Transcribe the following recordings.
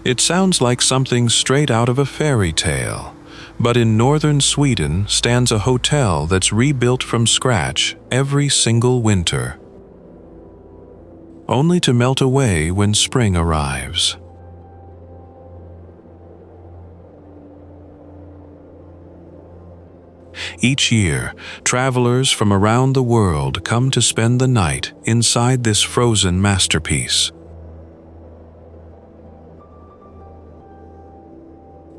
It sounds like something straight out of a fairy tale, but in northern Sweden stands a hotel that's rebuilt from scratch every single winter, only to melt away when spring arrives. Each year, travelers from around the world come to spend the night inside this frozen masterpiece.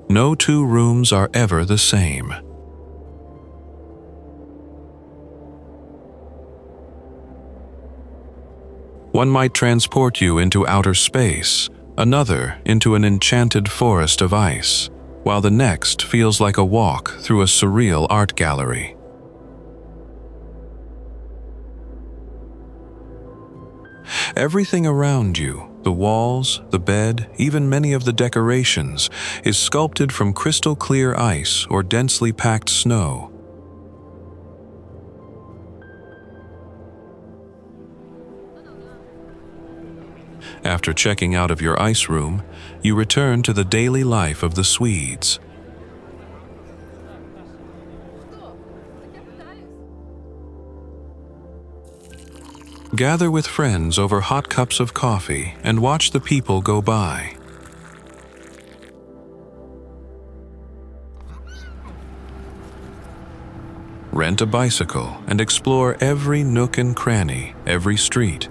No two rooms are ever the same. One might transport you into outer space, another into an enchanted forest of ice, while the next feels like a walk through a surreal art gallery. Everything around you, the walls, the bed, even many of the decorations, is sculpted from crystal clear ice or densely packed snow. After checking out of your ice room, you return to the daily life of the Swedes. Gather with friends over hot cups of coffee and watch the people go by. Rent a bicycle and explore every nook and cranny, every street.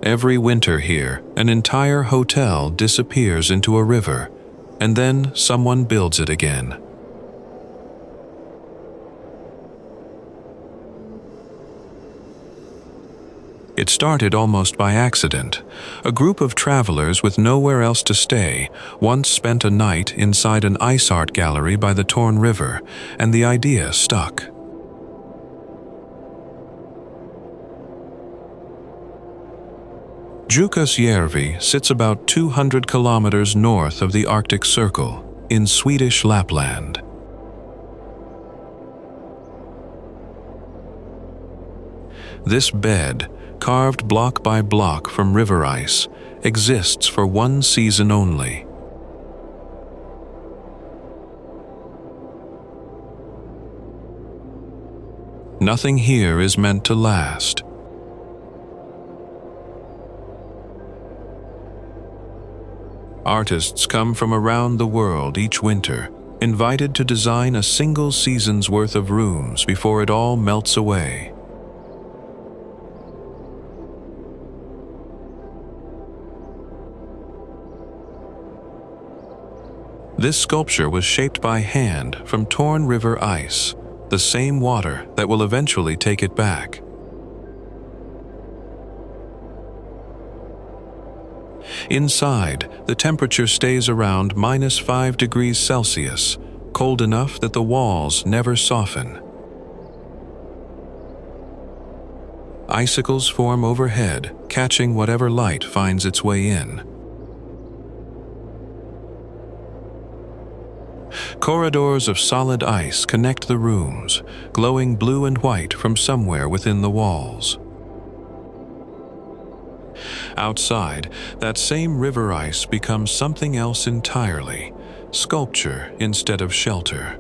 Every winter here, an entire hotel disappears into a river, and then someone builds it again. It started almost by accident. A group of travelers with nowhere else to stay once spent a night inside an ice art gallery by the Torn River, and the idea stuck. Jukkasjärvi sits about 200 kilometers north of the Arctic Circle, in Swedish Lapland. This bed, carved block by block from river ice, exists for one season only. Nothing here is meant to last. Artists come from around the world each winter, invited to design a single season's worth of rooms before it all melts away. This sculpture was shaped by hand from Torn River ice, the same water that will eventually take it back. Inside, the temperature stays around -5 degrees Celsius, cold enough that the walls never soften. Icicles form overhead, catching whatever light finds its way in. Corridors of solid ice connect the rooms, glowing blue and white from somewhere within the walls. Outside, that same river ice becomes something else entirely, sculpture instead of shelter.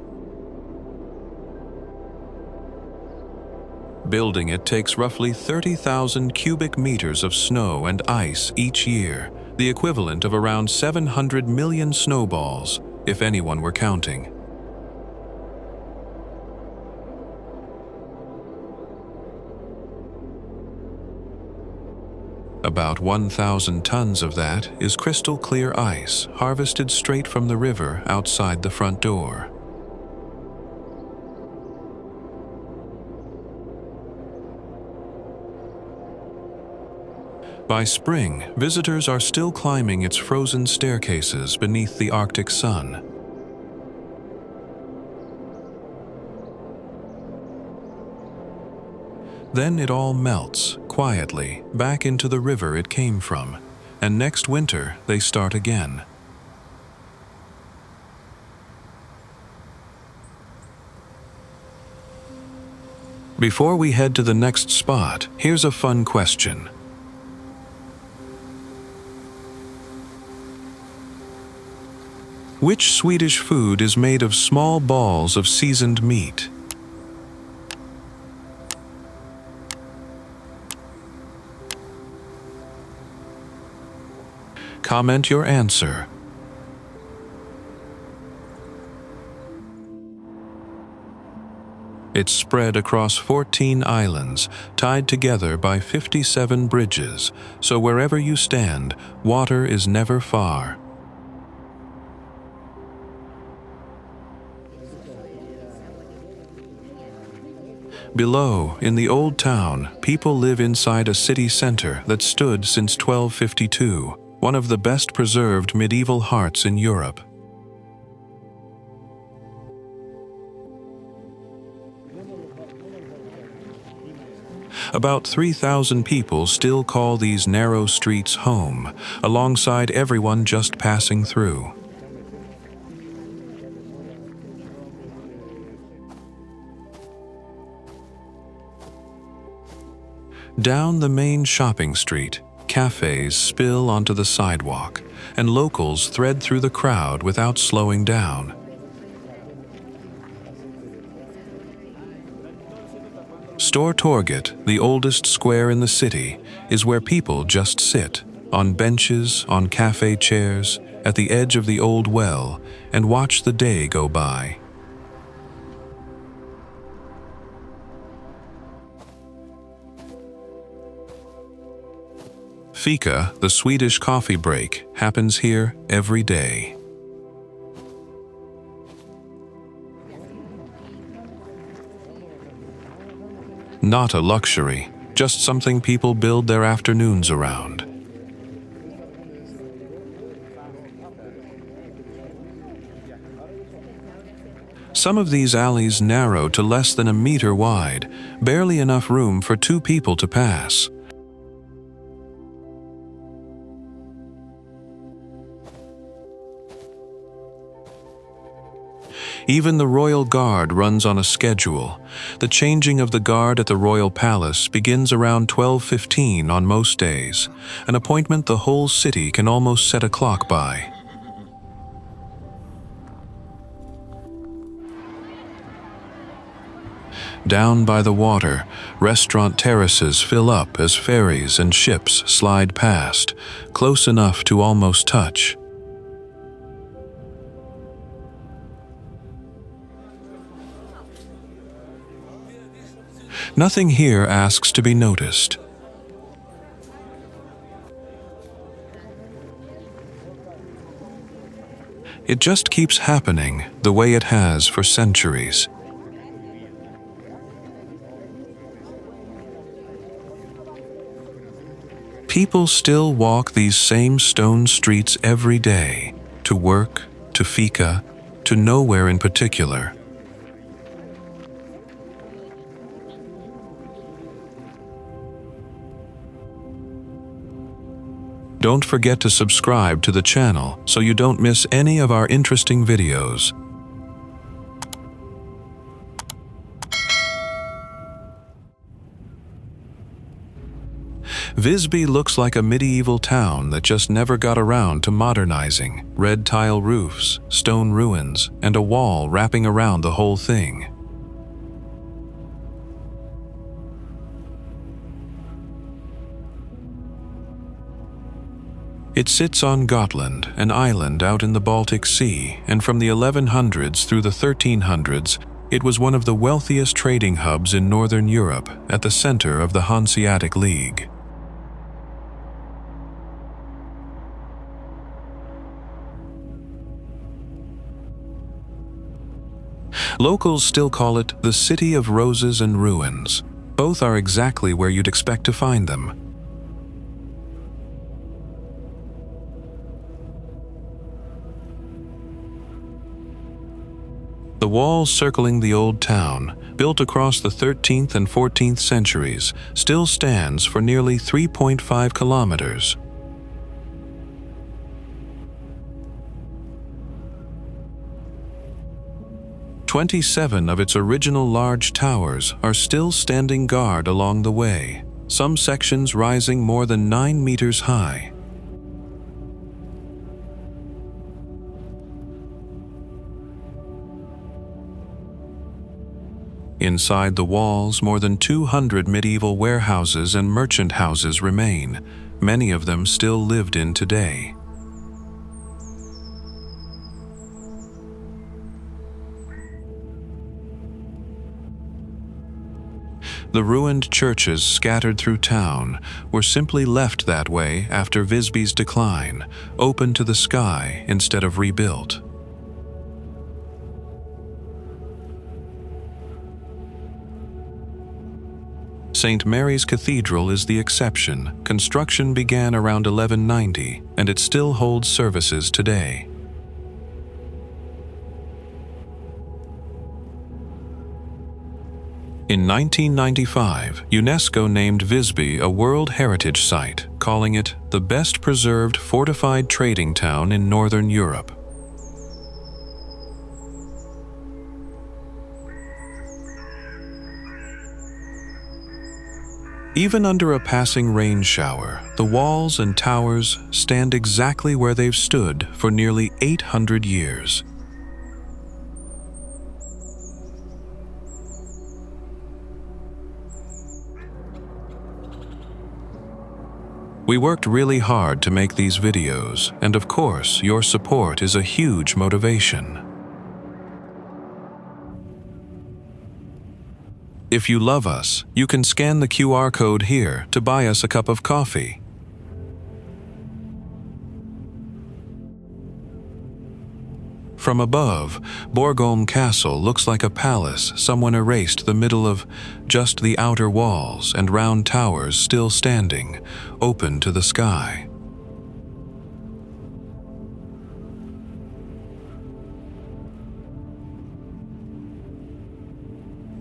Building it takes roughly 30,000 cubic meters of snow and ice each year, the equivalent of around 700 million snowballs, if anyone were counting. About 1,000 tons of that is crystal clear ice harvested straight from the river outside the front door. By spring, visitors are still climbing its frozen staircases beneath the Arctic sun. Then it all melts, quietly, back into the river it came from, and next winter they start again. Before we head to the next spot, here's a fun question. Which Swedish food is made of small balls of seasoned meat? Comment your answer. It's spread across 14 islands, tied together by 57 bridges, so wherever you stand, water is never far. Below, in the old town, people live inside a city center that stood since 1252, one of the best preserved medieval hearts in Europe. About 3,000 people still call these narrow streets home, alongside everyone just passing through. Down the main shopping street, cafes spill onto the sidewalk, and locals thread through the crowd without slowing down. Stortorget, the oldest square in the city, is where people just sit, on benches, on cafe chairs, at the edge of the old well, and watch the day go by. Fika, the Swedish coffee break, happens here every day. Not a luxury, just something people build their afternoons around. Some of these alleys narrow to less than a meter wide, barely enough room for two people to pass. Even the Royal Guard runs on a schedule. The changing of the guard at the Royal Palace begins around 12:15 on most days, an appointment the whole city can almost set a clock by. Down by the water, restaurant terraces fill up as ferries and ships slide past, close enough to almost touch. Nothing here asks to be noticed. It just keeps happening the way it has for centuries. People still walk these same stone streets every day, to work, to fika, to nowhere in particular. Don't forget to subscribe to the channel so you don't miss any of our interesting videos. Visby looks like a medieval town that just never got around to modernizing. Red tile roofs, stone ruins, and a wall wrapping around the whole thing. It sits on Gotland, an island out in the Baltic Sea, and from the 1100s through the 1300s, it was one of the wealthiest trading hubs in Northern Europe, at the center of the Hanseatic League. Locals still call it the City of Roses and Ruins. Both are exactly where you'd expect to find them. The wall circling the old town, built across the 13th and 14th centuries, still stands for nearly 3.5 kilometers. 27 of its original large towers are still standing guard along the way, some sections rising more than 9 meters high. Inside the walls, more than 200 medieval warehouses and merchant houses remain, many of them still lived in today. The ruined churches scattered through town were simply left that way after Visby's decline, open to the sky instead of rebuilt. St. Mary's Cathedral is the exception. Construction began around 1190, and it still holds services today. In 1995, UNESCO named Visby a World Heritage Site, calling it the best preserved fortified trading town in Northern Europe. Even under a passing rain shower, the walls and towers stand exactly where they've stood for nearly 800 years. We worked really hard to make these videos, and of course, your support is a huge motivation. If you love us, you can scan the QR code here to buy us a cup of coffee. From above, Borgholm Castle looks like a palace someone erased the middle of, just the outer walls and round towers still standing, open to the sky.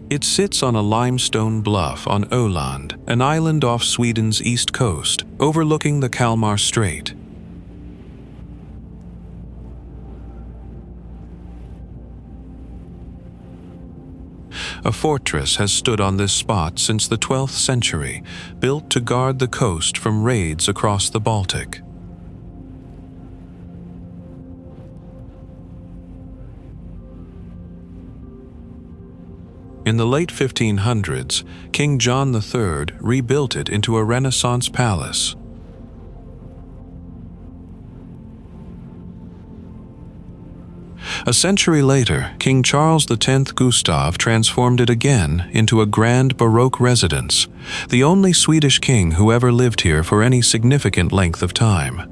It sits on a limestone bluff on Öland, an island off Sweden's east coast, overlooking the Kalmar Strait. A fortress has stood on this spot since the 12th century, built to guard the coast from raids across the Baltic. In the late 1500s, King John III rebuilt it into a Renaissance palace. A century later, King Charles X Gustav transformed it again into a grand Baroque residence, the only Swedish king who ever lived here for any significant length of time.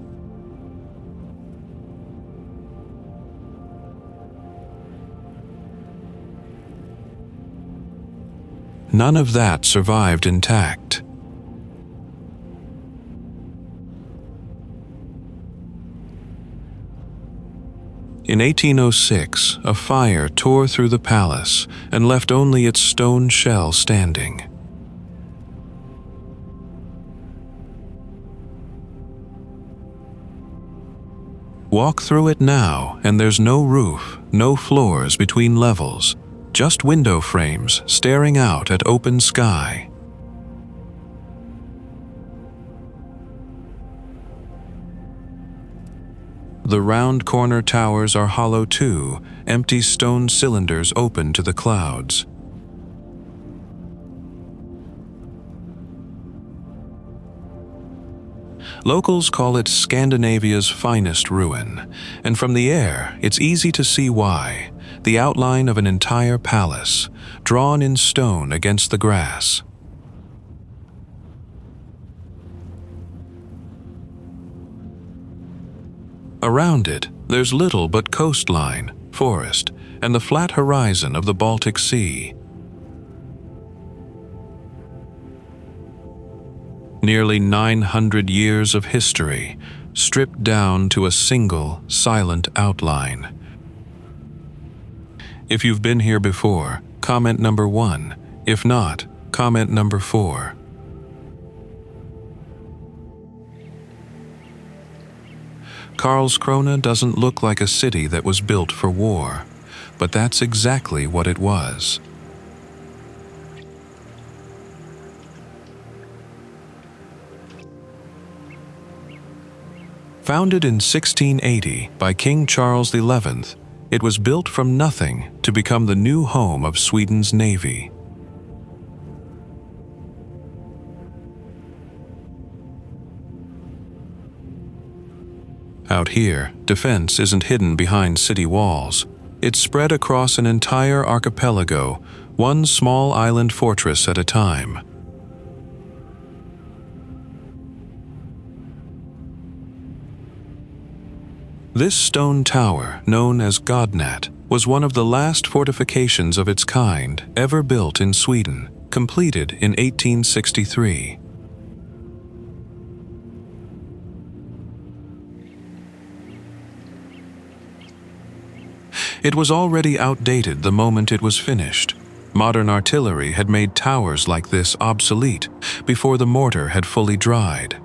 None of that survived intact. In 1806, a fire tore through the palace and left only its stone shell standing. Walk through it now, and there's no roof, no floors between levels, just window frames staring out at open sky. The round corner towers are hollow too, empty stone cylinders open to the clouds. Locals call it Scandinavia's finest ruin, and from the air it's easy to see why. The outline of an entire palace, drawn in stone against the grass. Around it, there's little but coastline, forest, and the flat horizon of the Baltic Sea. Nearly 900 years of history, stripped down to a single, silent outline. If you've been here before, comment number 1. If not, comment number 4. Karlskrona doesn't look like a city that was built for war, but that's exactly what it was. Founded in 1680 by King Charles XI, it was built from nothing to become the new home of Sweden's navy. Out here, defense isn't hidden behind city walls. It's spread across an entire archipelago, one small island fortress at a time. This stone tower, known as Godnat, was one of the last fortifications of its kind ever built in Sweden, completed in 1863. It was already outdated the moment it was finished. Modern artillery had made towers like this obsolete before the mortar had fully dried.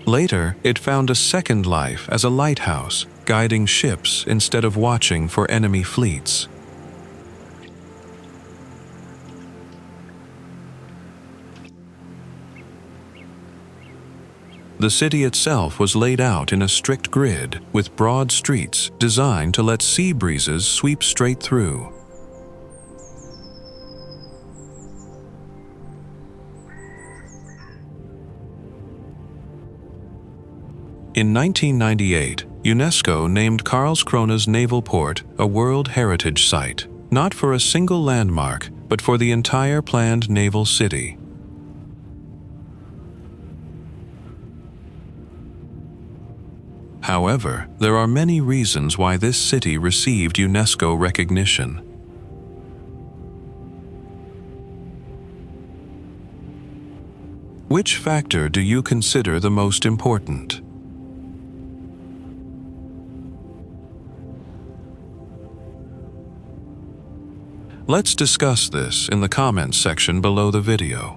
Later, it found a second life as a lighthouse, guiding ships instead of watching for enemy fleets. The city itself was laid out in a strict grid with broad streets designed to let sea breezes sweep straight through. In 1998, UNESCO named Karlskrona's naval port a World Heritage Site, not for a single landmark, but for the entire planned naval city. However, there are many reasons why this city received UNESCO recognition. Which factor do you consider the most important? Let's discuss this in the comments section below the video.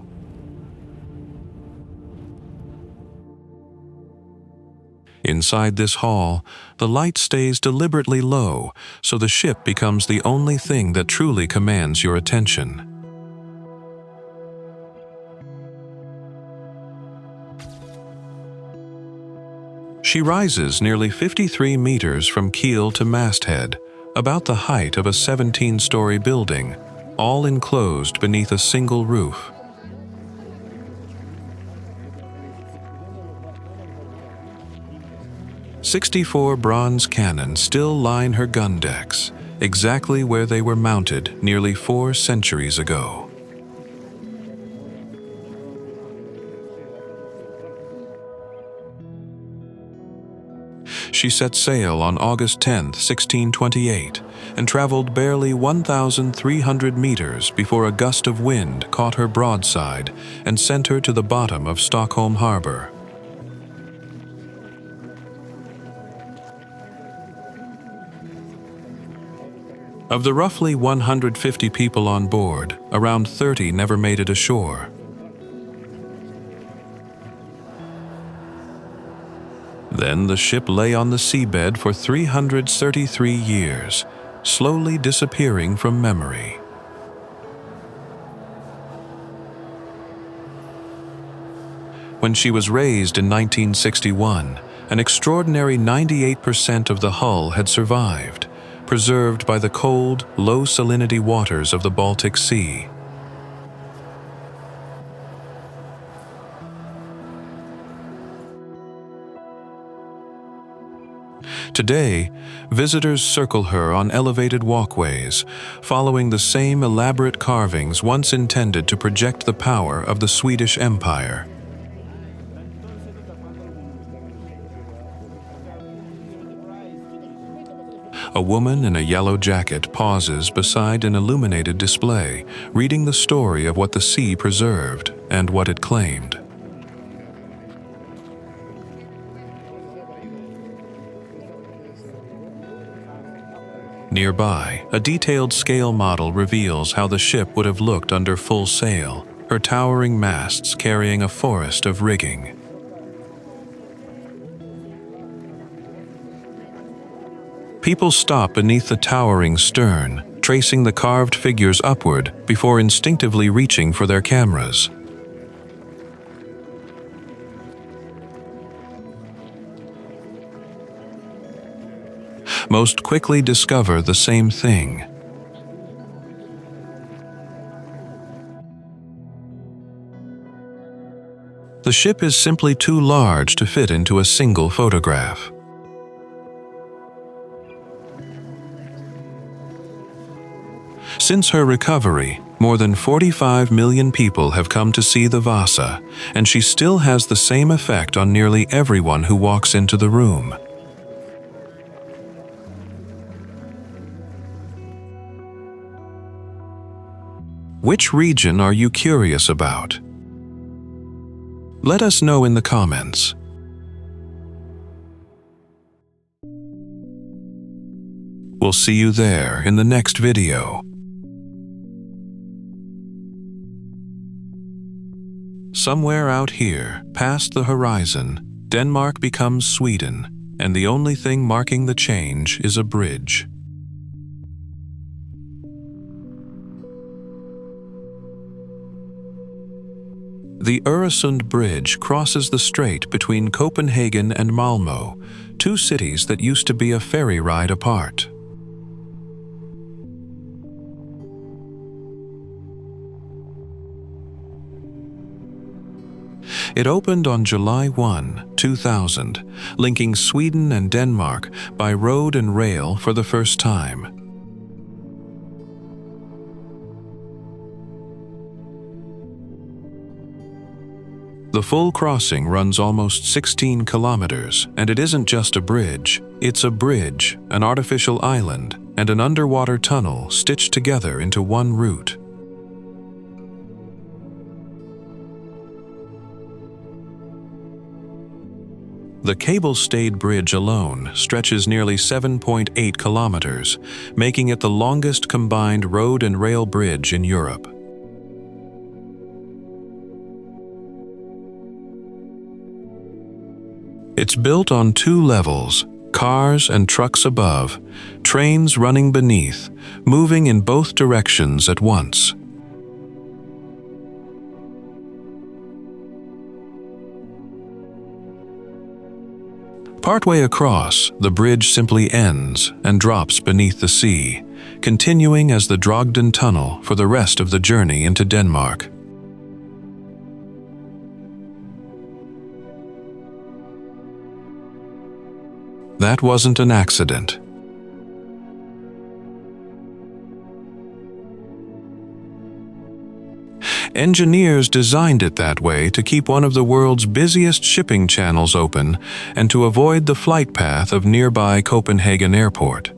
Inside this hall, the light stays deliberately low, so the ship becomes the only thing that truly commands your attention. She rises nearly 53 meters from keel to masthead, about the height of a 17-story building, all enclosed beneath a single roof. "64 bronze cannons still line her gun decks, exactly where they were mounted nearly 4 centuries ago. She set sail on August 10, 1628, and traveled barely 1,300 meters before a gust of wind caught her broadside and sent her to the bottom of Stockholm harbor. Of the roughly 150 people on board, around 30 never made it ashore. Then the ship lay on the seabed for 333 years, slowly disappearing from memory. When she was raised in 1961, an extraordinary 98% of the hull had survived, preserved by the cold, low-salinity waters of the Baltic Sea. Today, visitors circle her on elevated walkways, following the same elaborate carvings once intended to project the power of the Swedish Empire. A woman in a yellow jacket pauses beside an illuminated display, reading the story of what the sea preserved and what it claimed. Nearby, a detailed scale model reveals how the ship would have looked under full sail, her towering masts carrying a forest of rigging. People stop beneath the towering stern, tracing the carved figures upward before instinctively reaching for their cameras. Most quickly discover the same thing. The ship is simply too large to fit into a single photograph. Since her recovery, more than 45 million people have come to see the Vasa, and she still has the same effect on nearly everyone who walks into the room. Which region are you curious about? Let us know in the comments. We'll see you there in the next video. Somewhere out here, past the horizon, Denmark becomes Sweden, and the only thing marking the change is a bridge. The Öresund Bridge crosses the strait between Copenhagen and Malmö, two cities that used to be a ferry ride apart. It opened on July 1, 2000, linking Sweden and Denmark by road and rail for the first time. The full crossing runs almost 16 kilometers, and it isn't just a bridge. It's a bridge, an artificial island, and an underwater tunnel stitched together into one route. The cable-stayed bridge alone stretches nearly 7.8 kilometers, making it the longest combined road and rail bridge in Europe. It's built on two levels, cars and trucks above, trains running beneath, moving in both directions at once. Partway across, the bridge simply ends and drops beneath the sea, continuing as the Drogden Tunnel for the rest of the journey into Denmark. That wasn't an accident. Engineers designed it that way to keep one of the world's busiest shipping channels open and to avoid the flight path of nearby Copenhagen Airport.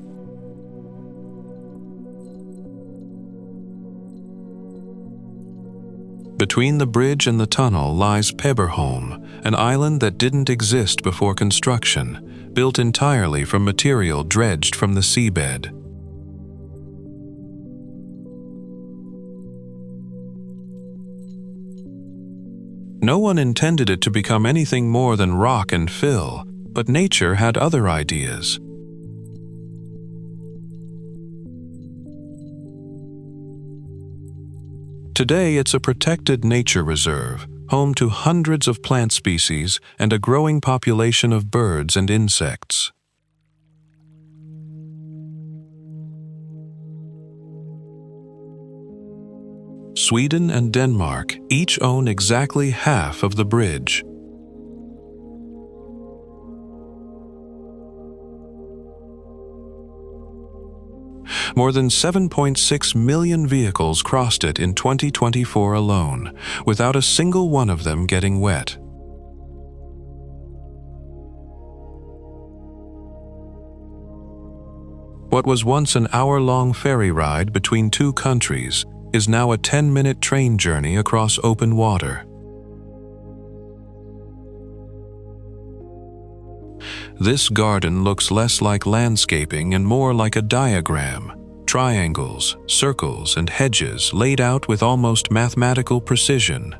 Between the bridge and the tunnel lies Borgholm, an island that didn't exist before construction, built entirely from material dredged from the seabed. No one intended it to become anything more than rock and fill, but nature had other ideas. Today it's a protected nature reserve, home to hundreds of plant species and a growing population of birds and insects. Sweden and Denmark each own exactly half of the bridge. More than 7.6 million vehicles crossed it in 2024 alone, without a single one of them getting wet. What was once an hour-long ferry ride between two countries is now a 10-minute train journey across open water. This garden looks less like landscaping and more like a diagram. Triangles, circles, and hedges laid out with almost mathematical precision.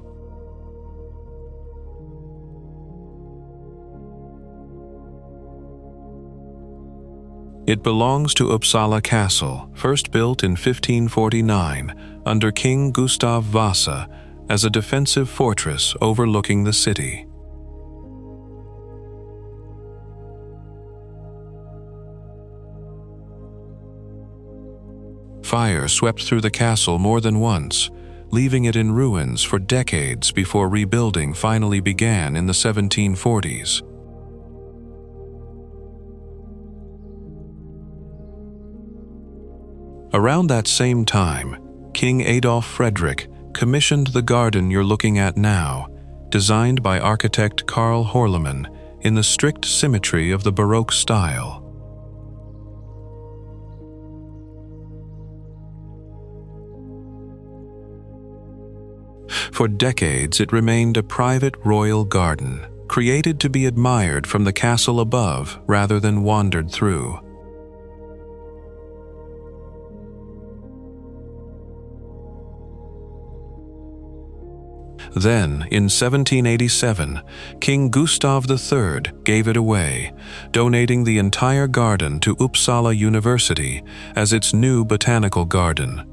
It belongs to Uppsala Castle, first built in 1549 under King Gustav Vasa as a defensive fortress overlooking the city. Fire swept through the castle more than once, leaving it in ruins for decades before rebuilding finally began in the 1740s. Around that same time, King Adolf Fredrik commissioned the garden you're looking at now, designed by architect Carl Horleman in the strict symmetry of the Baroque style. For decades, it remained a private royal garden, created to be admired from the castle above rather than wandered through. Then, in 1787, King Gustav III gave it away, donating the entire garden to Uppsala University as its new botanical garden.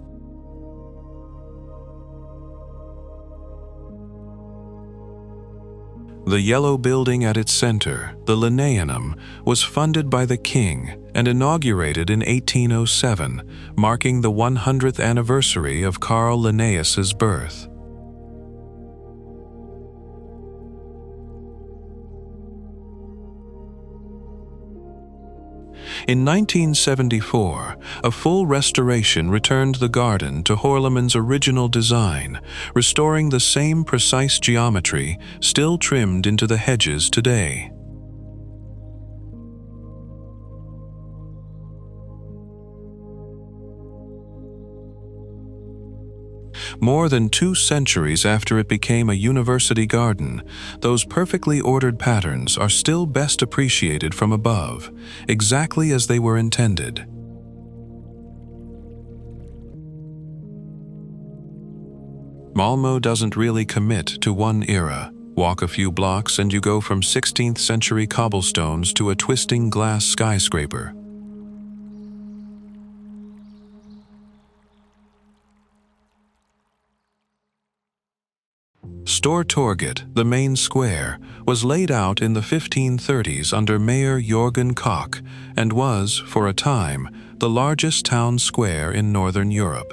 The yellow building at its center, the Linnaeanum, was funded by the king and inaugurated in 1807, marking the 100th anniversary of Carl Linnaeus's birth. In 1974, a full restoration returned the garden to Horleman's original design, restoring the same precise geometry still trimmed into the hedges today. More than 2 centuries after it became a university garden, those perfectly ordered patterns are still best appreciated from above, exactly as they were intended. Malmö doesn't really commit to one era. Walk a few blocks and you go from 16th century cobblestones to a twisting glass skyscraper. Stortorget, the main square, was laid out in the 1530s under Mayor Jörgen Koch and was, for a time, the largest town square in Northern Europe.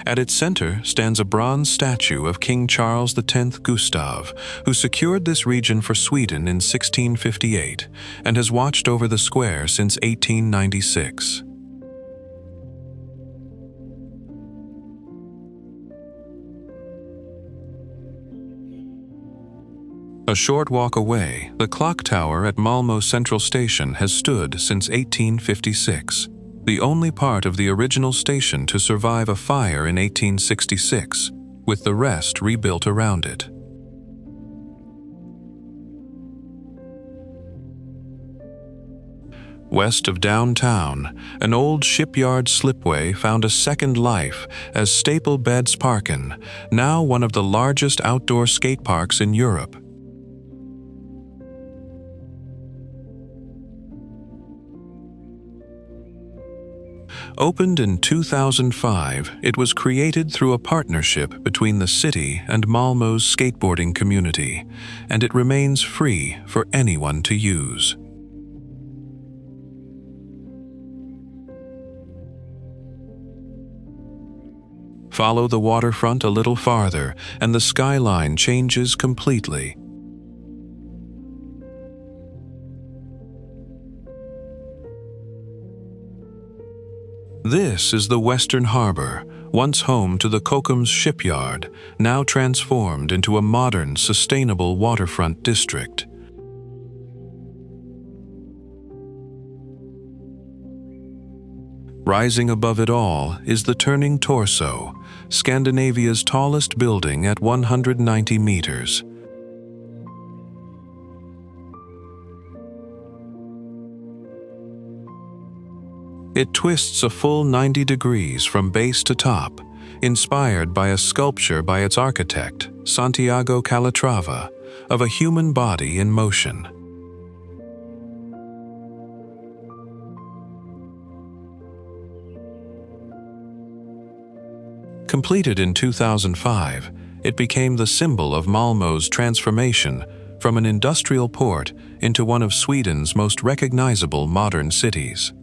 At its center stands a bronze statue of King Charles X Gustav, who secured this region for Sweden in 1658 and has watched over the square since 1896. A short walk away, the clock tower at Malmö Central Station has stood since 1856. The only part of the original station to survive a fire in 1866, with the rest rebuilt around it. West of downtown, an old shipyard slipway found a second life as Stapelbädsparken, now one of the largest outdoor skate parks in Europe. Opened in 2005, it was created through a partnership between the city and Malmö's skateboarding community, and it remains free for anyone to use. Follow the waterfront a little farther, and the skyline changes completely. This is the Western Harbor, once home to the Kockums shipyard, now transformed into a modern, sustainable waterfront district. Rising above it all is the Turning Torso, Scandinavia's tallest building at 190 meters. It twists a full 90 degrees from base to top, inspired by a sculpture by its architect, Santiago Calatrava, of a human body in motion. Completed in 2005, it became the symbol of Malmö's transformation from an industrial port into one of Sweden's most recognizable modern cities.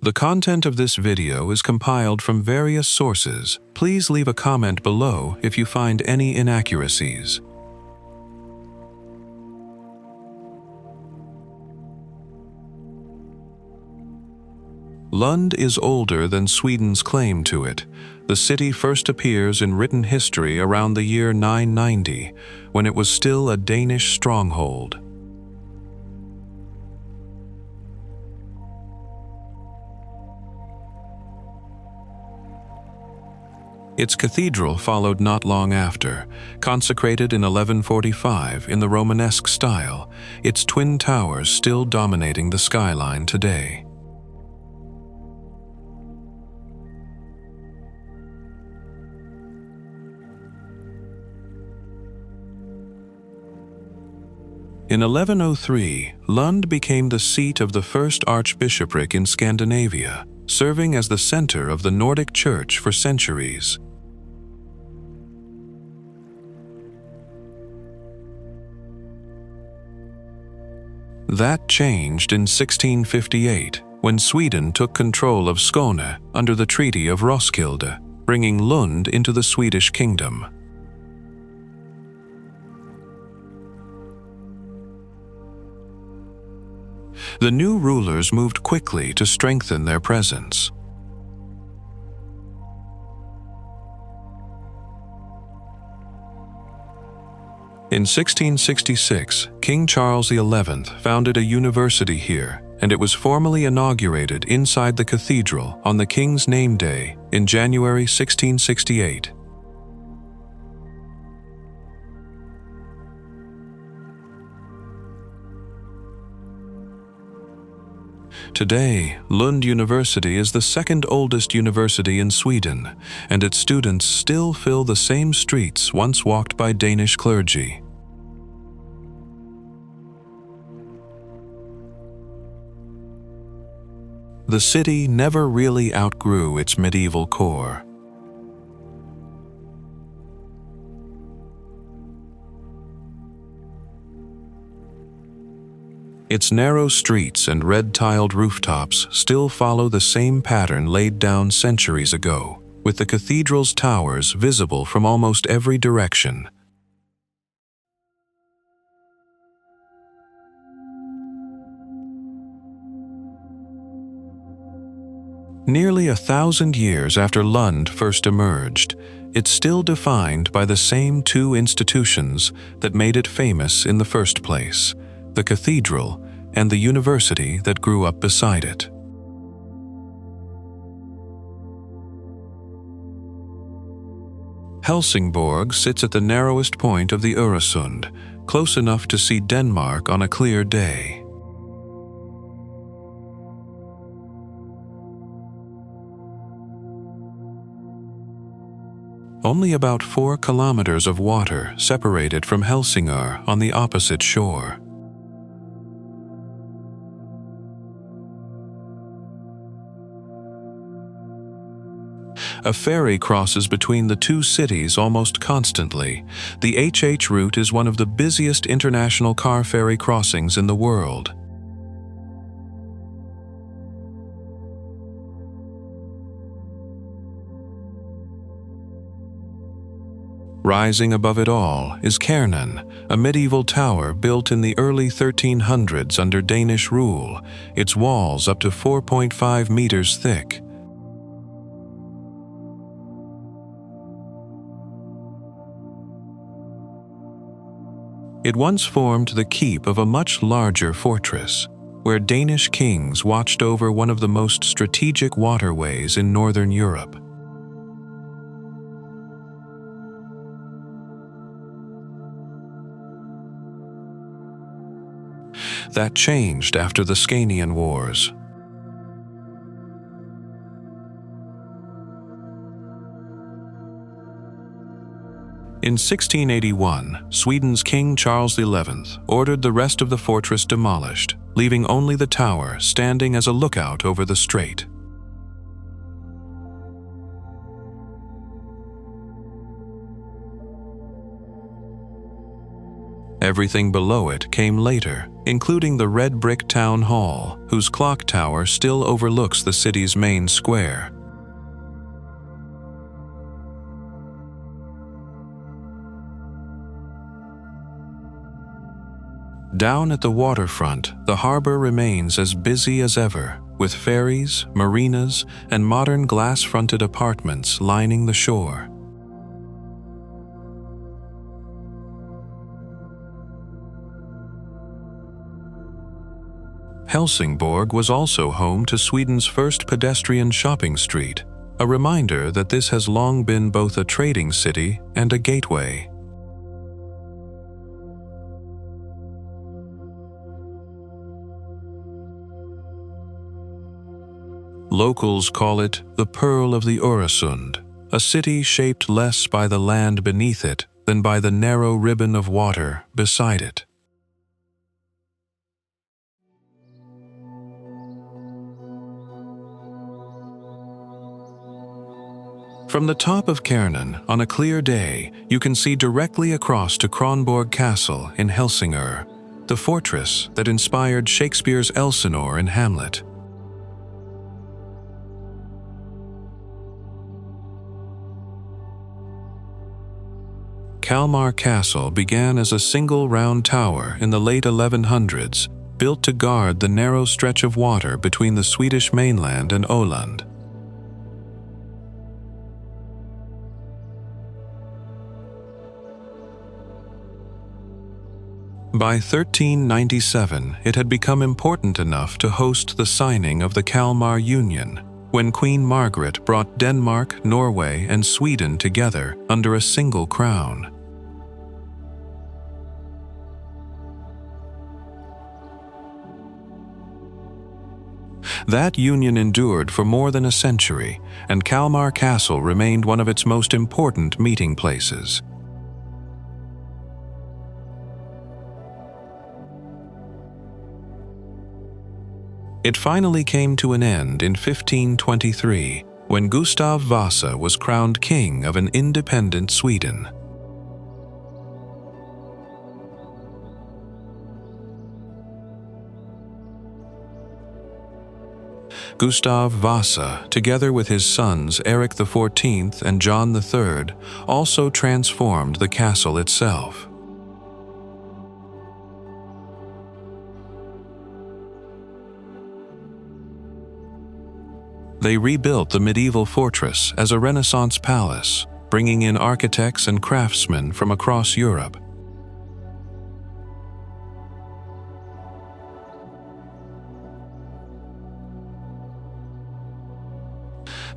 The content of this video is compiled from various sources. Please leave a comment below if you find any inaccuracies. Lund is older than Sweden's claim to it. The city first appears in written history around the year 990, when it was still a Danish stronghold. Its cathedral followed not long after, consecrated in 1145 in the Romanesque style, its twin towers still dominating the skyline today. In 1103, Lund became the seat of the first archbishopric in Scandinavia, serving as the center of the Nordic Church for centuries. That changed in 1658, when Sweden took control of Skåne under the Treaty of Roskilde, bringing Lund into the Swedish kingdom. The new rulers moved quickly to strengthen their presence. In 1666, King Charles XI founded a university here, and it was formally inaugurated inside the cathedral on the King's name day in January 1668. Today, Lund University is the second oldest university in Sweden, and its students still fill the same streets once walked by Danish clergy. The city never really outgrew its medieval core. Its narrow streets and red-tiled rooftops still follow the same pattern laid down centuries ago, with the cathedral's towers visible from almost every direction. Nearly 1,000 years after Lund first emerged, it's still defined by the same two institutions that made it famous in the first place: the cathedral and the university that grew up beside it. Helsingborg sits at the narrowest point of the Öresund, close enough to see Denmark on a clear day. Only about 4 kilometers of water separate it from Helsingør on the opposite shore. A ferry crosses between the two cities almost constantly. The HH route is one of the busiest international car ferry crossings in the world. Rising above it all is Kiruna, a medieval tower built in the early 1300s under Danish rule, its walls up to 4.5 meters thick. It once formed the keep of a much larger fortress, where Danish kings watched over one of the most strategic waterways in northern Europe. That changed after the Scanian Wars. In 1681, Sweden's King Charles XI ordered the rest of the fortress demolished, leaving only the tower standing as a lookout over the strait. Everything below it came later, including the red brick town hall, whose clock tower still overlooks the city's main square. Down at the waterfront, the harbor remains as busy as ever, with ferries, marinas, and modern glass-fronted apartments lining the shore. Helsingborg was also home to Sweden's first pedestrian shopping street, a reminder that this has long been both a trading city and a gateway. Locals call it the Pearl of the Öresund, a city shaped less by the land beneath it than by the narrow ribbon of water beside it. From the top of Kiruna, on a clear day, you can see directly across to Kronborg Castle in Helsingør, the fortress that inspired Shakespeare's Elsinore in Hamlet. Kalmar Castle began as a single round tower in the late 1100s, built to guard the narrow stretch of water between the Swedish mainland and Öland. By 1397, it had become important enough to host the signing of the Kalmar Union, when Queen Margaret brought Denmark, Norway, and Sweden together under a single crown. That union endured for more than a century, and Kalmar Castle remained one of its most important meeting places. It finally came to an end in 1523, when Gustav Vasa was crowned king of an independent Sweden. Gustav Vasa, together with his sons Erik XIV and John III, also transformed the castle itself. They rebuilt the medieval fortress as a Renaissance palace, bringing in architects and craftsmen from across Europe.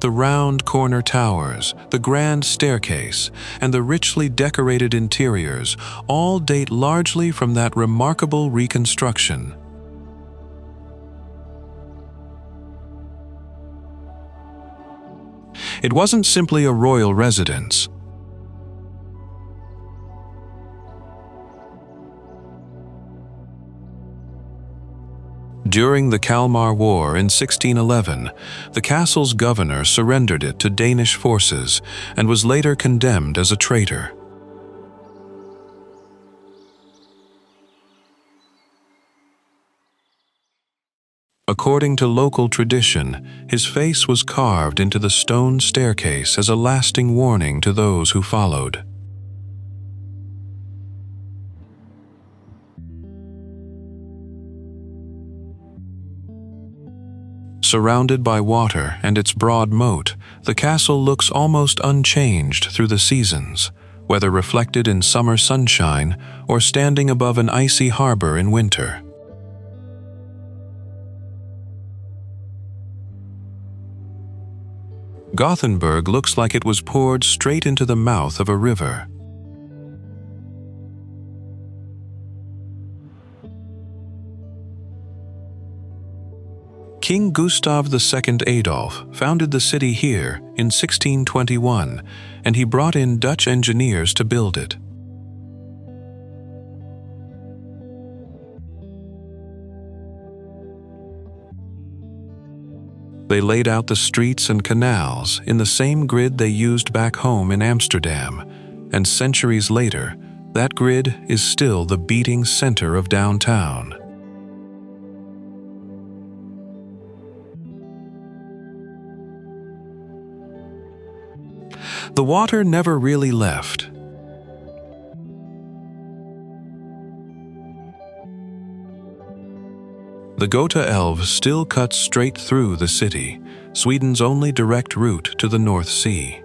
The round corner towers, the grand staircase, and the richly decorated interiors all date largely from that remarkable reconstruction. It wasn't simply a royal residence. During the Kalmar War in 1611, the castle's governor surrendered it to Danish forces and was later condemned as a traitor. According to local tradition, his face was carved into the stone staircase as a lasting warning to those who followed. Surrounded by water and its broad moat, the castle looks almost unchanged through the seasons, whether reflected in summer sunshine or standing above an icy harbor in winter. Gothenburg looks like it was poured straight into the mouth of a river. King Gustav II Adolf founded the city here in 1621, and he brought in Dutch engineers to build it. They laid out the streets and canals in the same grid they used back home in Amsterdam, and centuries later, that grid is still the beating center of downtown. The water never really left. The Göta Älv still cuts straight through the city, Sweden's only direct route to the North Sea.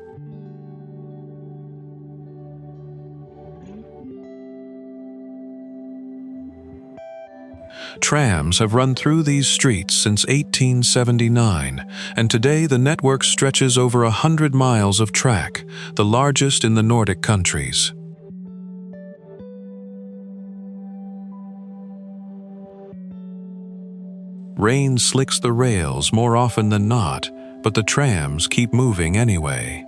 Trams have run through these streets since 1879, and today the network stretches over 100 miles of track, the largest in the Nordic countries. Rain slicks the rails more often than not, but the trams keep moving anyway.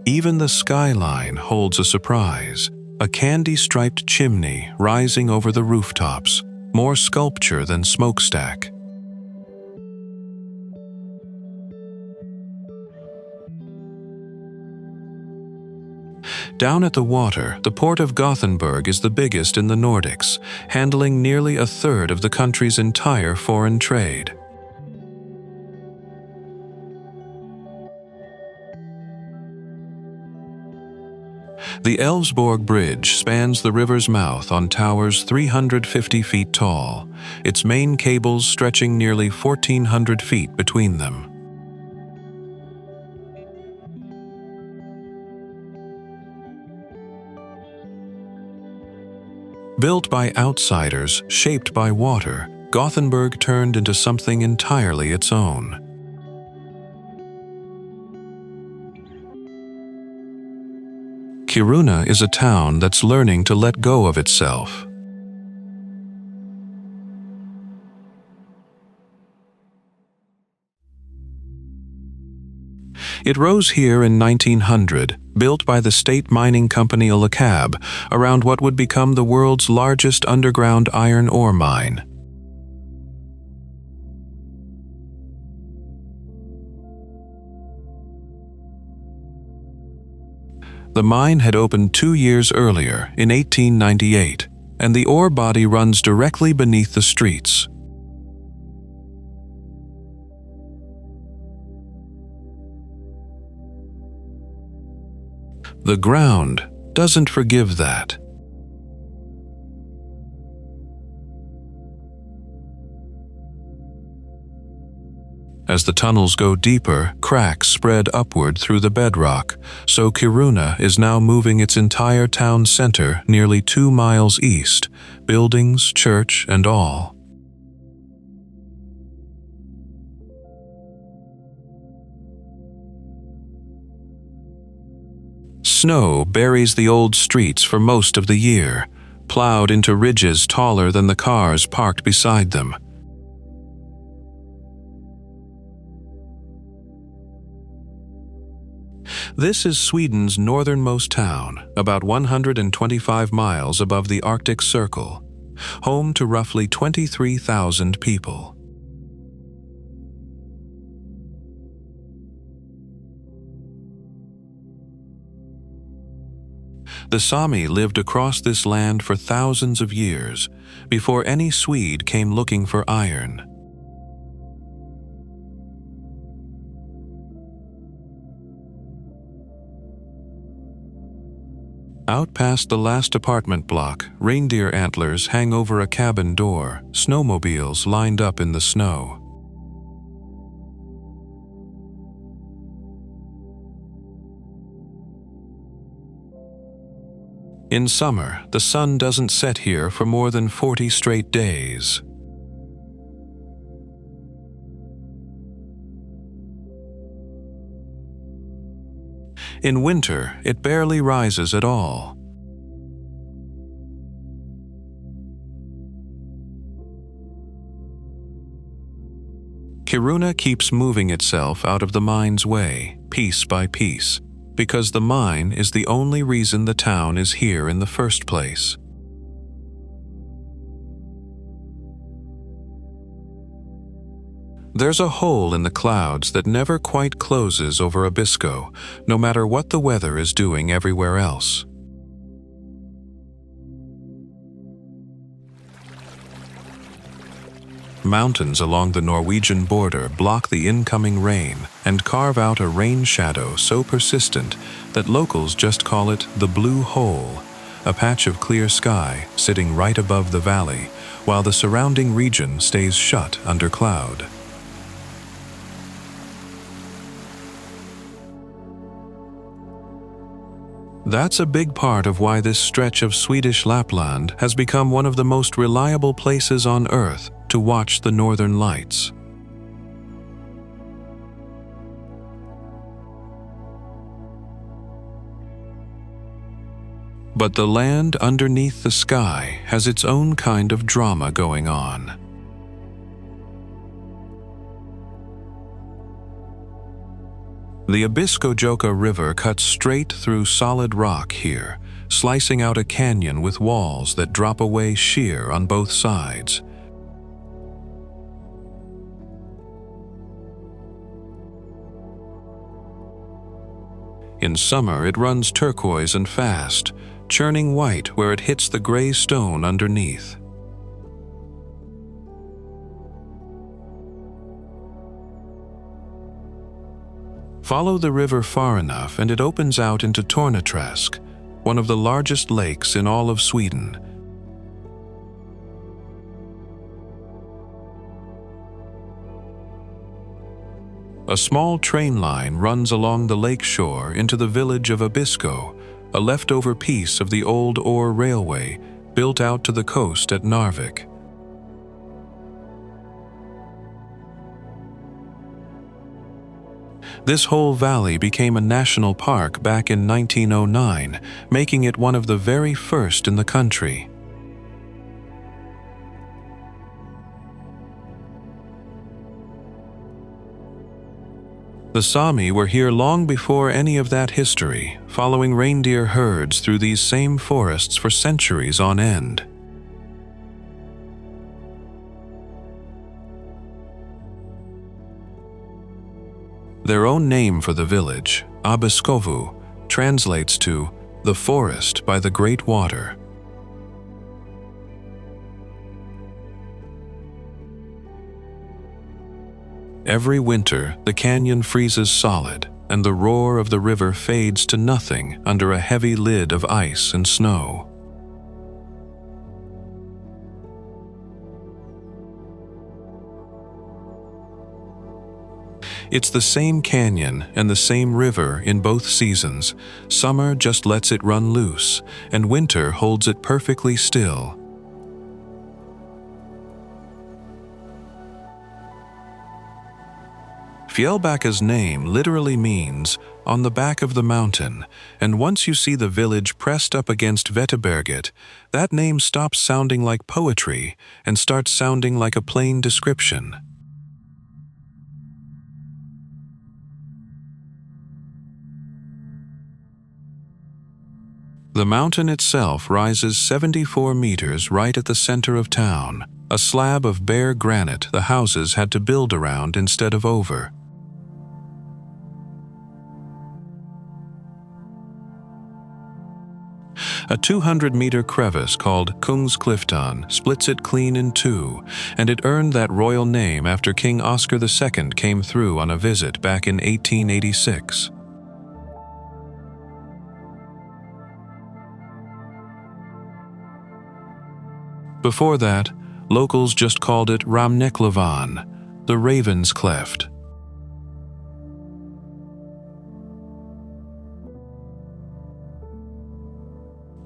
Even the skyline holds a surprise, a candy-striped chimney rising over the rooftops, more sculpture than smokestack. Down at the water, the port of Gothenburg is the biggest in the Nordics, handling nearly a third of the country's entire foreign trade. The Öresund Bridge spans the river's mouth on towers 350 feet tall, its main cables stretching nearly 1,400 feet between them. Built by outsiders, shaped by water, Gothenburg turned into something entirely its own. Kiruna is a town that's learning to let go of itself. It rose here in 1900, built by the state mining company LKAB, around what would become the world's largest underground iron ore mine. The mine had opened 2 years earlier, in 1898, and the ore body runs directly beneath the streets. The ground doesn't forgive that. As the tunnels go deeper, cracks spread upward through the bedrock, so Kiruna is now moving its entire town center nearly 2 miles east, buildings, church, and all. Snow buries the old streets for most of the year, plowed into ridges taller than the cars parked beside them. This is Sweden's northernmost town, about 125 miles above the Arctic Circle, home to roughly 23,000 people. The Sami lived across this land for thousands of years, before any Swede came looking for iron. Out past the last apartment block, reindeer antlers hang over a cabin door, snowmobiles lined up in the snow. In summer, the sun doesn't set here for more than 40 straight days. In winter, it barely rises at all. Kiruna keeps moving itself out of the mine's way, piece by piece, because the mine is the only reason the town is here in the first place. There's a hole in the clouds that never quite closes over Abisko, no matter what the weather is doing everywhere else. Mountains along the Norwegian border block the incoming rain and carve out a rain shadow so persistent that locals just call it the Blue Hole, a patch of clear sky sitting right above the valley, while the surrounding region stays shut under cloud. That's a big part of why this stretch of Swedish Lapland has become one of the most reliable places on Earth to watch the northern lights. But the land underneath the sky has its own kind of drama going on. The Abiskojakka River cuts straight through solid rock here, slicing out a canyon with walls that drop away sheer on both sides. In summer, it runs turquoise and fast, churning white where it hits the gray stone underneath. Follow the river far enough and it opens out into Torneträsk, one of the largest lakes in all of Sweden. A small train line runs along the lake shore into the village of Abisko, a leftover piece of the old ore railway built out to the coast at Narvik. This whole valley became a national park back in 1909, making it one of the very first in the country. The Sami were here long before any of that history, following reindeer herds through these same forests for centuries on end. Their own name for the village, Abiskovu, translates to the forest by the great water. Every winter, the canyon freezes solid, and the roar of the river fades to nothing under a heavy lid of ice and snow. It's the same canyon and the same river in both seasons. Summer just lets it run loose, and winter holds it perfectly still. Fjällbacka's name literally means on the back of the mountain, and once you see the village pressed up against Vätterberget, that name stops sounding like poetry and starts sounding like a plain description. The mountain itself rises 74 meters right at the center of town, a slab of bare granite the houses had to build around instead of over. A 200-meter crevice called Kungskliftan splits it clean in two, and it earned that royal name after King Oscar II came through on a visit back in 1886. Before that, locals just called it Ramneklevan, the Raven's Cleft.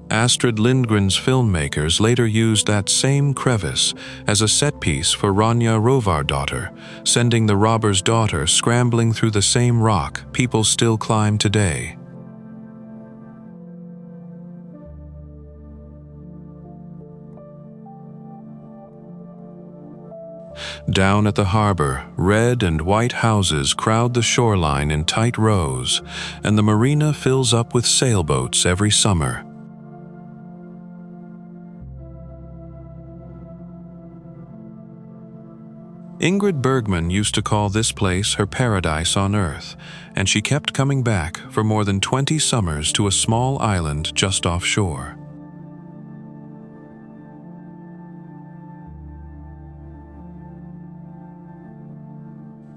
Astrid Lindgren's filmmakers later used that same crevice as a set piece for Ronja Rovardottir, sending the robber's daughter scrambling through the same rock people still climb today. Down at the harbor, red and white houses crowd the shoreline in tight rows, and the marina fills up with sailboats every summer. Ingrid Bergman used to call this place her paradise on earth, and she kept coming back for more than 20 summers to a small island just offshore.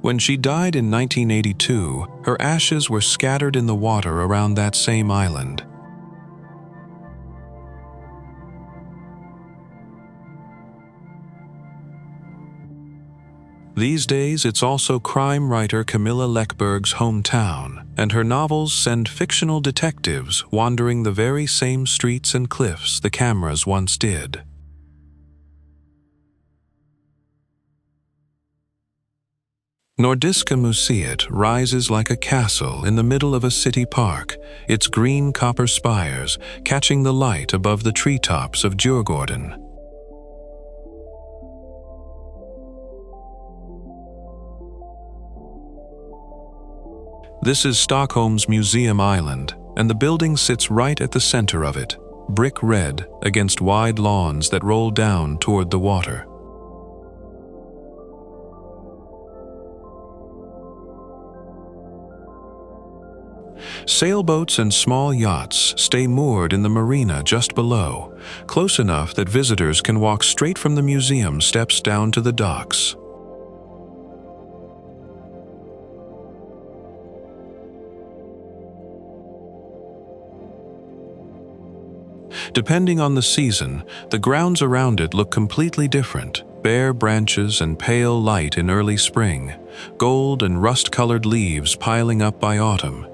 When she died in 1982, her ashes were scattered in the water around that same island. These days, it's also crime writer Camilla Läckberg's hometown, and her novels send fictional detectives wandering the very same streets and cliffs the cameras once did. Nordiska Museet rises like a castle in the middle of a city park, its green copper spires catching the light above the treetops of Djurgården. This is Stockholm's Museum Island, and the building sits right at the center of it, brick red against wide lawns that roll down toward the water. Sailboats and small yachts stay moored in the marina just below, close enough that visitors can walk straight from the museum steps down to the docks. Depending on the season, the grounds around it look completely different. Bare branches and pale light in early spring, gold and rust-colored leaves piling up by autumn.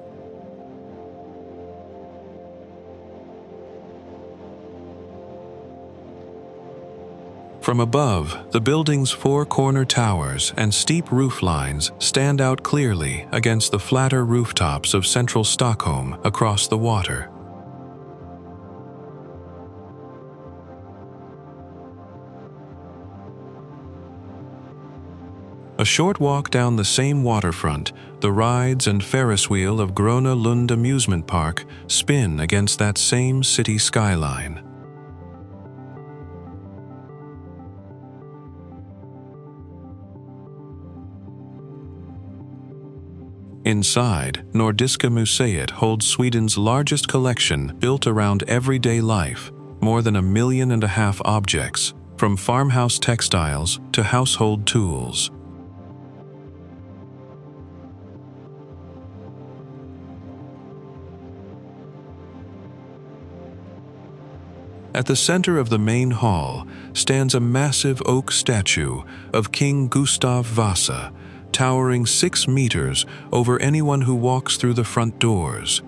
From above, the building's four corner towers and steep roof lines stand out clearly against the flatter rooftops of central Stockholm across the water. A short walk down the same waterfront, the rides and Ferris wheel of Gröna Lund amusement park spin against that same city skyline. Inside, Nordiska Museet holds Sweden's largest collection built around everyday life, more than 1.5 million objects, from farmhouse textiles to household tools. At the center of the main hall stands a massive oak statue of King Gustav Vasa, towering 6 meters over anyone who walks through the front doors.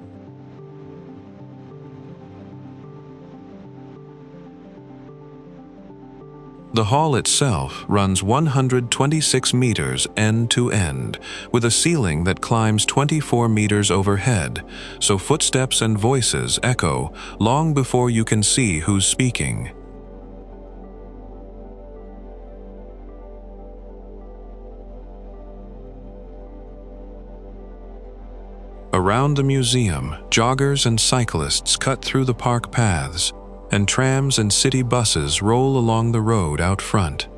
The hall itself runs 126 meters end to end, with a ceiling that climbs 24 meters overhead, so footsteps and voices echo long before you can see who's speaking. Around the museum, joggers and cyclists cut through the park paths, and trams and city buses roll along the road out front.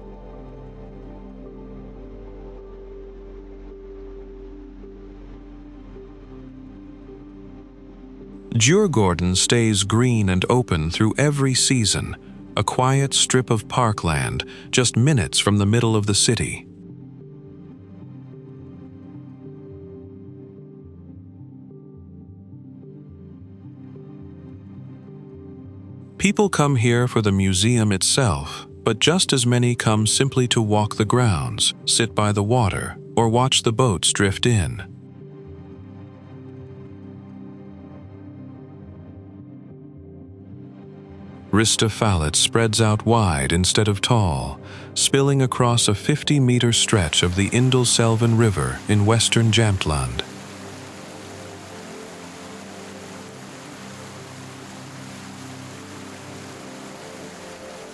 Djurgården stays green and open through every season, a quiet strip of parkland just minutes from the middle of the city. People come here for the museum itself, but just as many come simply to walk the grounds, sit by the water, or watch the boats drift in. Ristafallet spreads out wide instead of tall, spilling across a 50-meter stretch of the Indalsälven River in western Jämtland.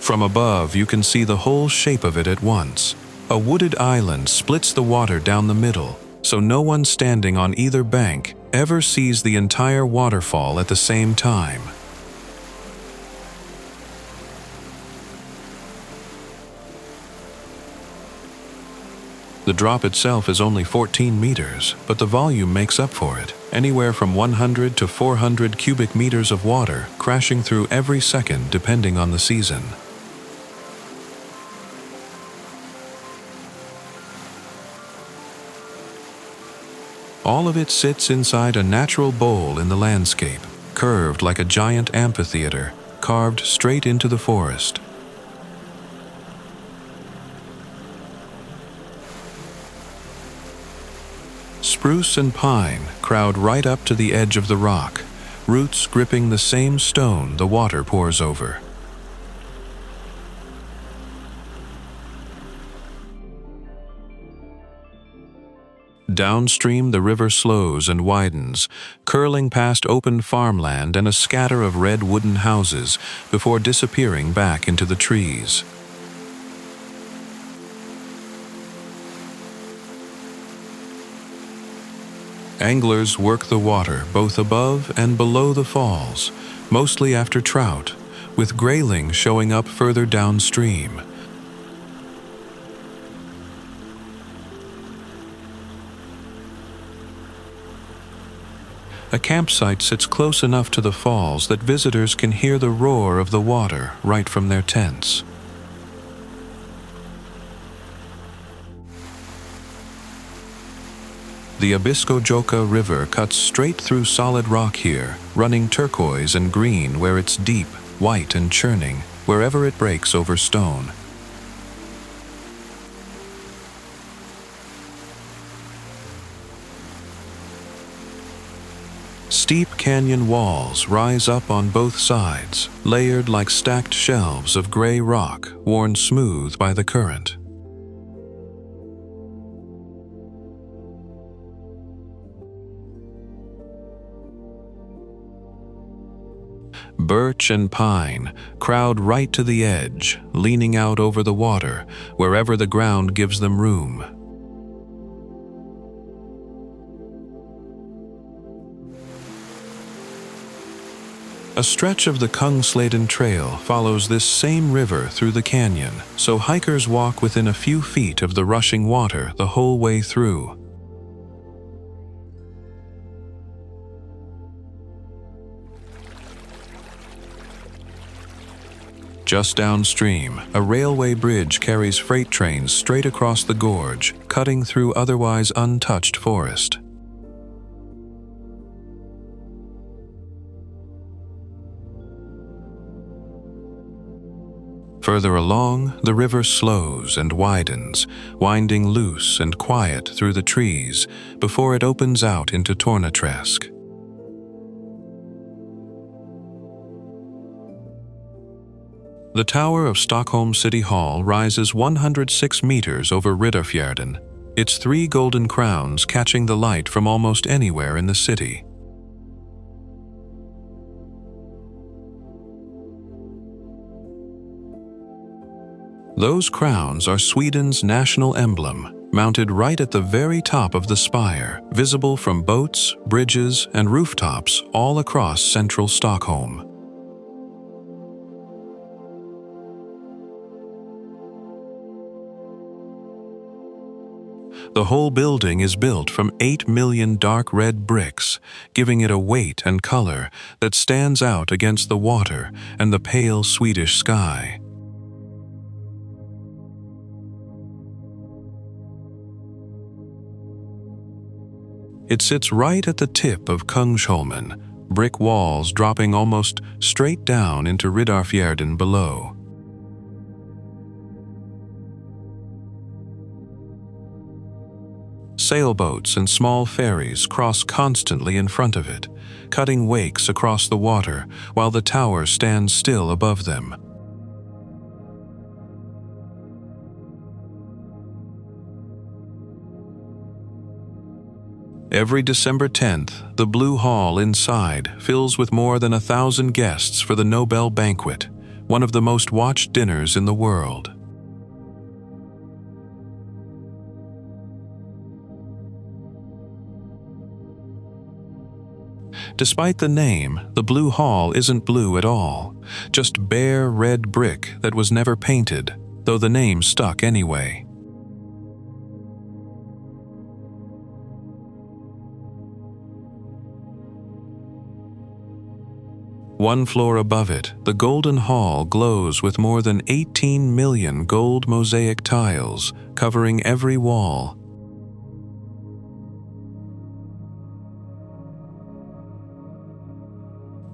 From above, you can see the whole shape of it at once. A wooded island splits the water down the middle, so no one standing on either bank ever sees the entire waterfall at the same time. The drop itself is only 14 meters, but the volume makes up for it. Anywhere from 100 to 400 cubic meters of water crashing through every second depending on the season. All of it sits inside a natural bowl in the landscape, curved like a giant amphitheater, carved straight into the forest. Spruce and pine crowd right up to the edge of the rock, roots gripping the same stone the water pours over. Downstream, the river slows and widens, curling past open farmland and a scatter of red wooden houses before disappearing back into the trees. Anglers work the water both above and below the falls, mostly after trout, with grayling showing up further downstream. A campsite sits close enough to the falls that visitors can hear the roar of the water right from their tents. The Abiskojakka River cuts straight through solid rock here, running turquoise and green where it's deep, white and churning, wherever it breaks over stone. Steep canyon walls rise up on both sides, layered like stacked shelves of gray rock worn smooth by the current. Birch and pine crowd right to the edge, leaning out over the water, wherever the ground gives them room. A stretch of the Kungsleden Trail follows this same river through the canyon, so hikers walk within a few feet of the rushing water the whole way through. Just downstream, a railway bridge carries freight trains straight across the gorge, cutting through otherwise untouched forest. Further along, the river slows and widens, winding loose and quiet through the trees before it opens out into Tornaträsk. The tower of Stockholm City Hall rises 106 meters over Riddarfjärden, its 3 golden crowns catching the light from almost anywhere in the city. Those crowns are Sweden's national emblem, mounted right at the very top of the spire, visible from boats, bridges, and rooftops all across central Stockholm. The whole building is built from 8 million dark red bricks, giving it a weight and color that stands out against the water and the pale Swedish sky. It sits right at the tip of Kungsholmen, brick walls dropping almost straight down into Riddarfjärden below. Sailboats and small ferries cross constantly in front of it, cutting wakes across the water while the tower stands still above them. Every December 10th, the Blue Hall inside fills with more than 1,000 guests for the Nobel Banquet, one of the most watched dinners in the world. Despite the name, the Blue Hall isn't blue at all, just bare red brick that was never painted, though the name stuck anyway. One floor above it, the Golden Hall glows with more than 18 million gold mosaic tiles covering every wall.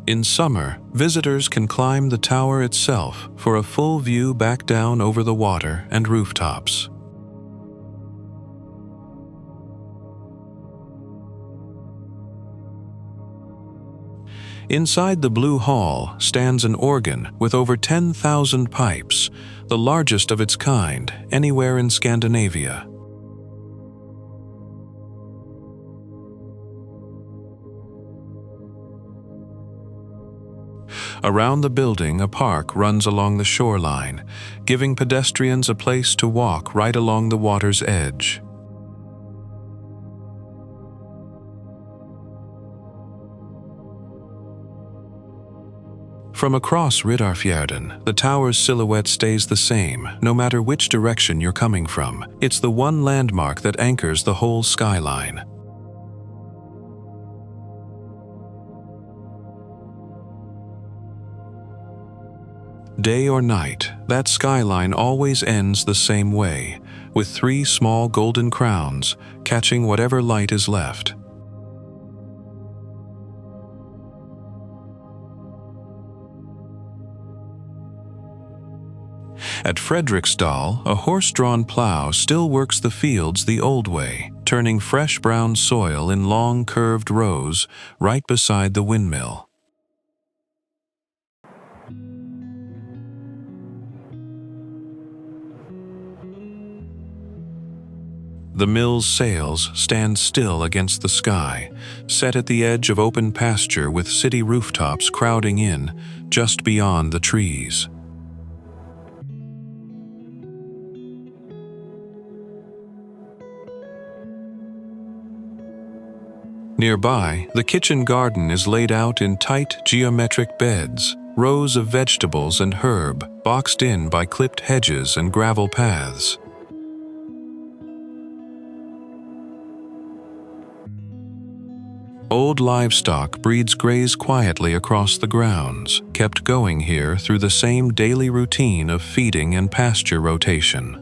In summer, visitors can climb the tower itself for a full view back down over the water and rooftops. Inside the Blue Hall stands an organ with over 10,000 pipes, the largest of its kind anywhere in Scandinavia. Around the building, a park runs along the shoreline, giving pedestrians a place to walk right along the water's edge. From across Riddarfjärden, the tower's silhouette stays the same, no matter which direction you're coming from. It's the one landmark that anchors the whole skyline. Day or night, that skyline always ends the same way, with 3 small golden crowns catching whatever light is left. At Fredriksdal, a horse-drawn plow still works the fields the old way, turning fresh brown soil in long curved rows right beside the windmill. The mill's sails stand still against the sky, set at the edge of open pasture with city rooftops crowding in just beyond the trees. Nearby, the kitchen garden is laid out in tight geometric beds, rows of vegetables and herb boxed in by clipped hedges and gravel paths. Old livestock breeds graze quietly across the grounds, kept going here through the same daily routine of feeding and pasture rotation.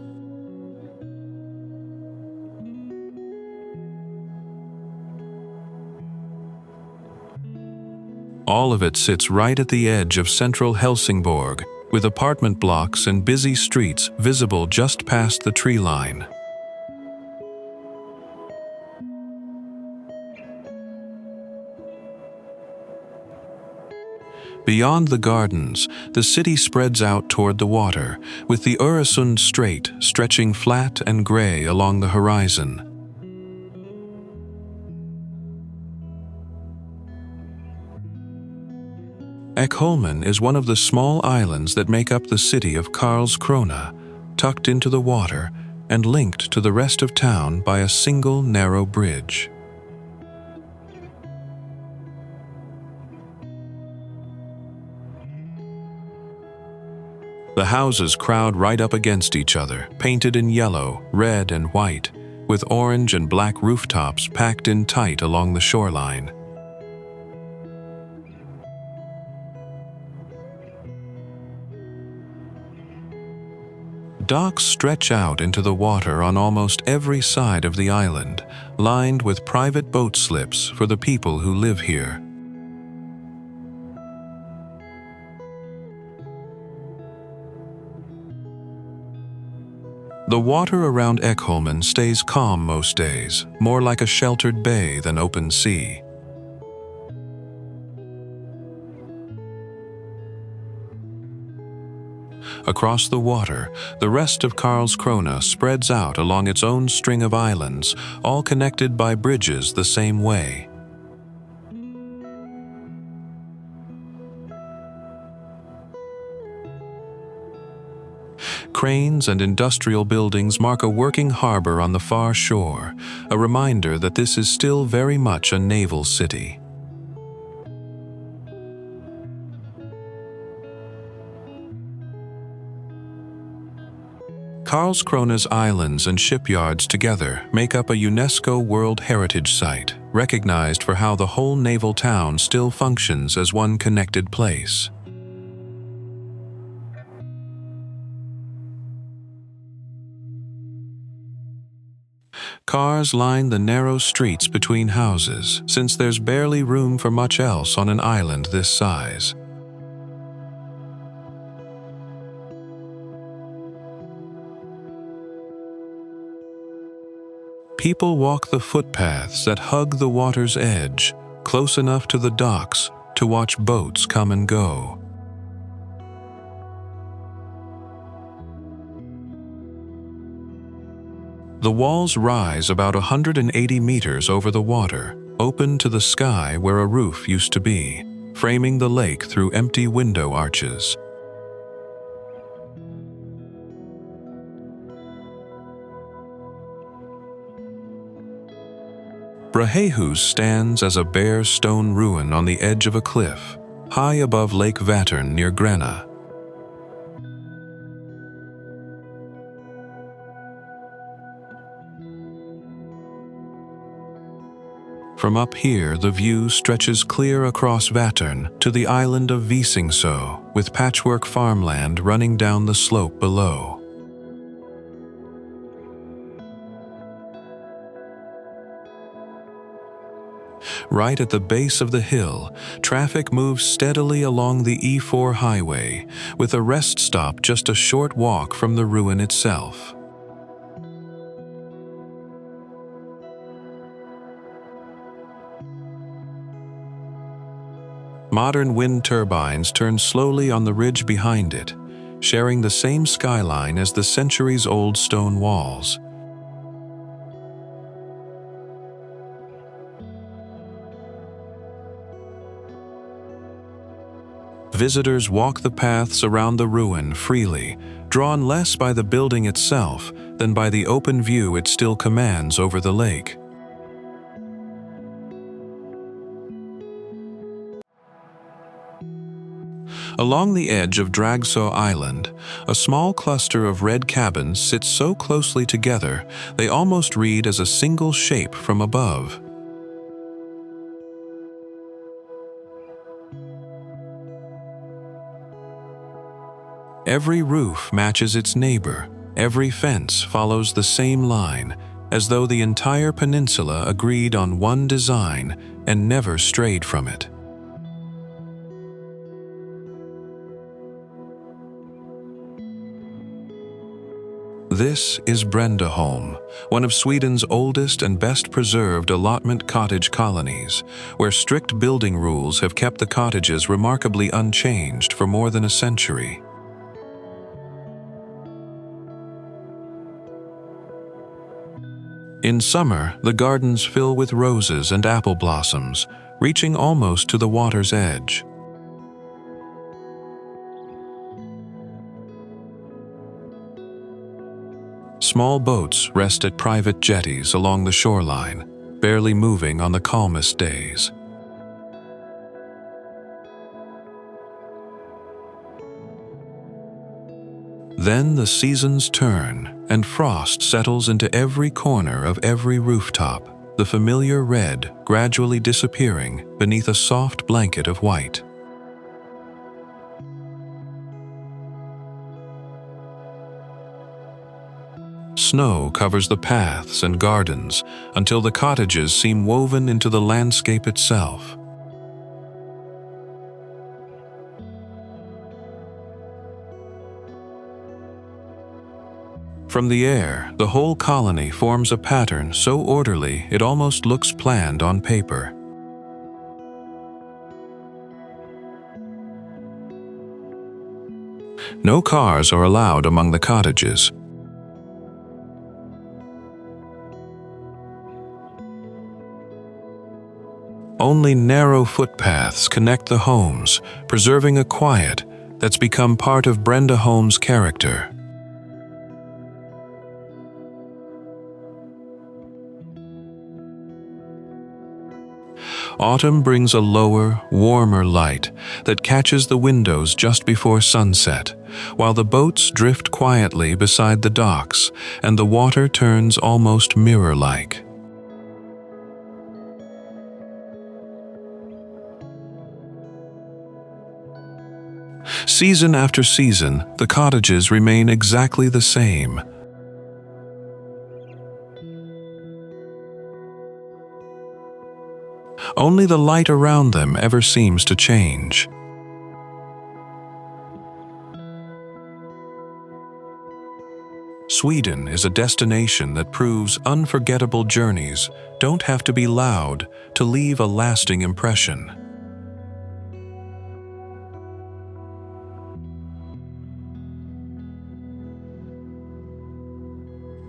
All of it sits right at the edge of central Helsingborg, with apartment blocks and busy streets visible just past the tree line. Beyond the gardens, the city spreads out toward the water, with the Öresund Strait stretching flat and gray along the horizon. Ekholmen is one of the small islands that make up the city of Karlskrona, tucked into the water and linked to the rest of town by a single narrow bridge. The houses crowd right up against each other, painted in yellow, red, and white, with orange and black rooftops packed in tight along the shoreline. Docks stretch out into the water on almost every side of the island, lined with private boat slips for the people who live here. The water around Ekholmen stays calm most days, more like a sheltered bay than open sea. Across the water, the rest of Karlskrona spreads out along its own string of islands, all connected by bridges the same way. Cranes and industrial buildings mark a working harbor on the far shore, a reminder that this is still very much a naval city. Karlskrona's islands and shipyards together make up a UNESCO World Heritage Site, recognized for how the whole naval town still functions as one connected place. Cars line the narrow streets between houses, since there's barely room for much else on an island this size. People walk the footpaths that hug the water's edge, close enough to the docks to watch boats come and go. The walls rise about 180 meters over the water, open to the sky where a roof used to be, framing the lake through empty window arches. Brahehus stands as a bare stone ruin on the edge of a cliff, high above Lake Vättern near Gränna. From up here, the view stretches clear across Vättern to the island of Visingsö, with patchwork farmland running down the slope below. Right at the base of the hill, traffic moves steadily along the E4 highway, with a rest stop just a short walk from the ruin itself. Modern wind turbines turn slowly on the ridge behind it, sharing the same skyline as the centuries-old stone walls. Visitors walk the paths around the ruin freely, drawn less by the building itself than by the open view it still commands over the lake. Along the edge of Dragsö Island, a small cluster of red cabins sits so closely together they almost read as a single shape from above. Every roof matches its neighbor, every fence follows the same line, as though the entire peninsula agreed on one design and never strayed from it. This is Brandaholm, one of Sweden's oldest and best preserved allotment cottage colonies, where strict building rules have kept the cottages remarkably unchanged for more than a century. In summer, the gardens fill with roses and apple blossoms, reaching almost to the water's edge. Small boats rest at private jetties along the shoreline, barely moving on the calmest days. Then the seasons turn, and frost settles into every corner of every rooftop, the familiar red gradually disappearing beneath a soft blanket of white. Snow covers the paths and gardens until the cottages seem woven into the landscape itself. From the air, the whole colony forms a pattern so orderly it almost looks planned on paper. No cars are allowed among the cottages. Only narrow footpaths connect the homes, preserving a quiet that's become part of Brandaholm's character. Autumn brings a lower, warmer light that catches the windows just before sunset, while the boats drift quietly beside the docks and the water turns almost mirror-like. Season after season, the cottages remain exactly the same. Only the light around them ever seems to change. Sweden is a destination that proves unforgettable journeys don't have to be loud to leave a lasting impression.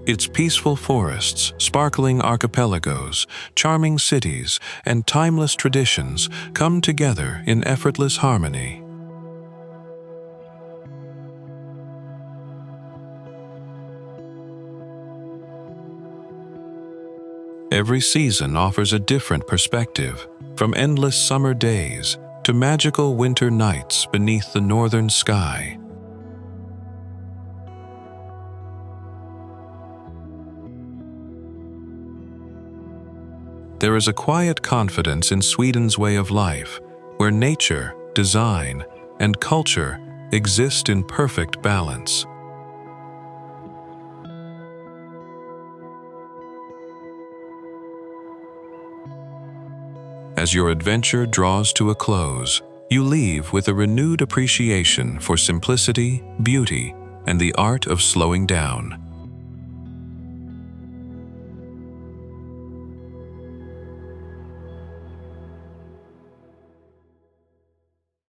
Its peaceful forests, sparkling archipelagos, charming cities, and timeless traditions come together in effortless harmony. Every season offers a different perspective, from endless summer days to magical winter nights beneath the northern sky. There is a quiet confidence in Sweden's way of life, where nature, design, and culture exist in perfect balance. As your adventure draws to a close, you leave with a renewed appreciation for simplicity, beauty, and the art of slowing down.